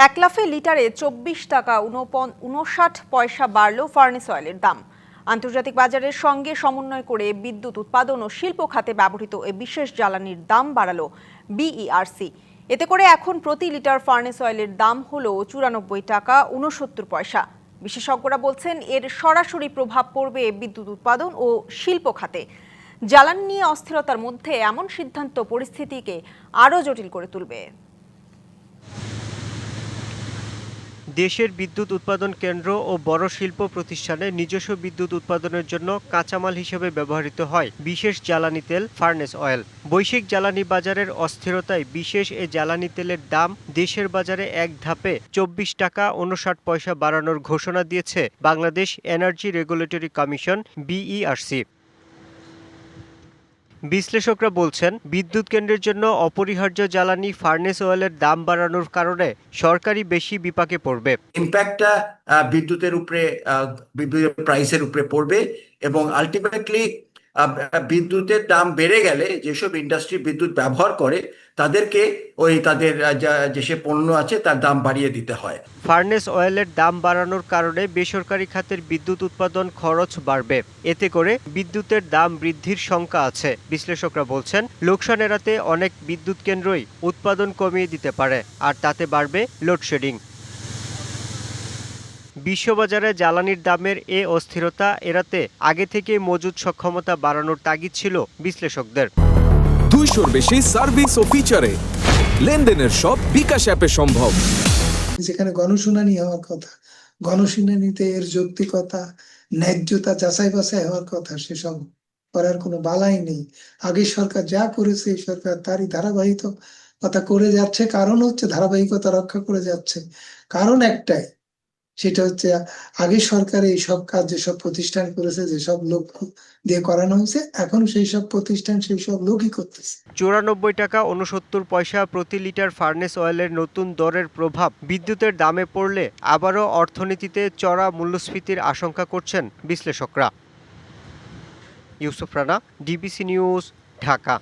এক লাফে লিটারে 24 টাকা 59 পয়সা বাড়ল ফার্নেস অয়েলের দাম। আন্তর্জাতিক বাজারের সঙ্গে সমন্বয় করে বিদ্যুৎ উৎপাদন ও শিল্প খাতে ব্যবহৃত এই বিশেষ জ্বালানির দাম বাড়ালো বিইআরসি। এতে করে এখন প্রতি লিটার ফার্নেস অয়েলের দাম হলো 94 টাকা 69 পয়সা। বিশেষজ্ঞরা বলছেন এর সরাসরি প্রভাব পড়বে বিদ্যুৎ উৎপাদন ও শিল্প খাতে। জ্বালানি নিয়ে অস্থিরতার মধ্যে এমন সিদ্ধান্ত পরিস্থিতিকে আরও জটিল করে তুলবে। দেশের বিদ্যুৎ উৎপাদন কেন্দ্র ও বড় শিল্প প্রতিষ্ঠানে নিজস্ব বিদ্যুৎ উৎপাদনের জন্য কাঁচামাল হিসেবে ব্যবহৃত হয় বিশেষ জ্বালানি তেল ফার্নেস অয়েল। বৈশ্বিক জ্বালানি বাজারের অস্থিরতায় বিশেষ এ জ্বালানি তেলের দাম দেশের বাজারে এক ধাপে 24 টাকা 59 পয়সা বাড়ানোর ঘোষণা দিয়েছে Bangladesh energy regulatory commission BERC. বিশ্লেষকরা বলছেন বিদ্যুৎ কেন্দ্রের জন্য অপরিহার্য জ্বালানি ফার্নেস অয়েলের দাম বাড়ানোর কারণে সরকারি বেশি বিপাকে পড়বে। ইম্প্যাক্টটা বিদ্যুতের উপরে, বিদ্যুতের প্রাইসের উপরে পড়বে এবং আলটিমেটলি বিদ্যুতের দাম বেড়ে গেলে যেসব ইন্ডাস্ট্রি বিদ্যুৎ ব্যবহার করে তাদেরকে তাদের যেসব পণ্য আছে তার দাম বাড়িয়ে দিতে হয়। ফার্নেস অয়েলের দাম বাড়ানোর কারণে বেসরকারি খাতের বিদ্যুৎ উৎপাদন খরচ বাড়বে। এতে করে বিদ্যুতের দাম বৃদ্ধির শঙ্কা আছে। বিশ্লেষকরা বলছেন লোকসান এড়াতে অনেক বিদ্যুৎ কেন্দ্রই উৎপাদন কমিয়ে দিতে পারে, আর তাতে বাড়বে লোডশেডিং। বিশ্ববাজারে জ্বালানির দামের এ অস্থিরতা এড়াতে আগে থেকে মজুদ সক্ষমতা বাড়ানোর তাগিদ ছিল বিশ্লেষকদের। 200-র বেশি সার্ভিস ও ফিচারে লেনদেনের সব বিকাশ অ্যাপে সম্ভব। যেখানে গণশুনানি হওয়ার কথা, গণশুনানিতে এর যৌক্তিকতা, ন্যায্যতা যাচাই বাছাই হওয়ার কথা, সেসব করার কোনো বালাই নেই। আগের সরকার যা করেছে এই সরকার তারই ধারাবাহিকতা করে যাচ্ছে। কারণ হচ্ছে ধারাবাহিকতা রক্ষা করে যাচ্ছে। কারণ একটাই, সেটা হচ্ছে আগে সরকার এই সব কাজ যেসব প্রতিষ্ঠান করেছে, যেসব লোক দিয়ে করানো হয়েছে, এখন সেই সব প্রতিষ্ঠান সেই সব লোকই করতেছে। 94 টাকা 69 পয়সা প্রতি লিটার ফার্নেস অয়েলের নতুন দরের প্রভাব বিদ্যুতের দামে পড়লে আবারও অর্থনীতিতে চড়া মূল্যস্ফীতির আশঙ্কা করছেন বিশ্লেষকরা। Yusuf Rana, DBC news, Dhaka.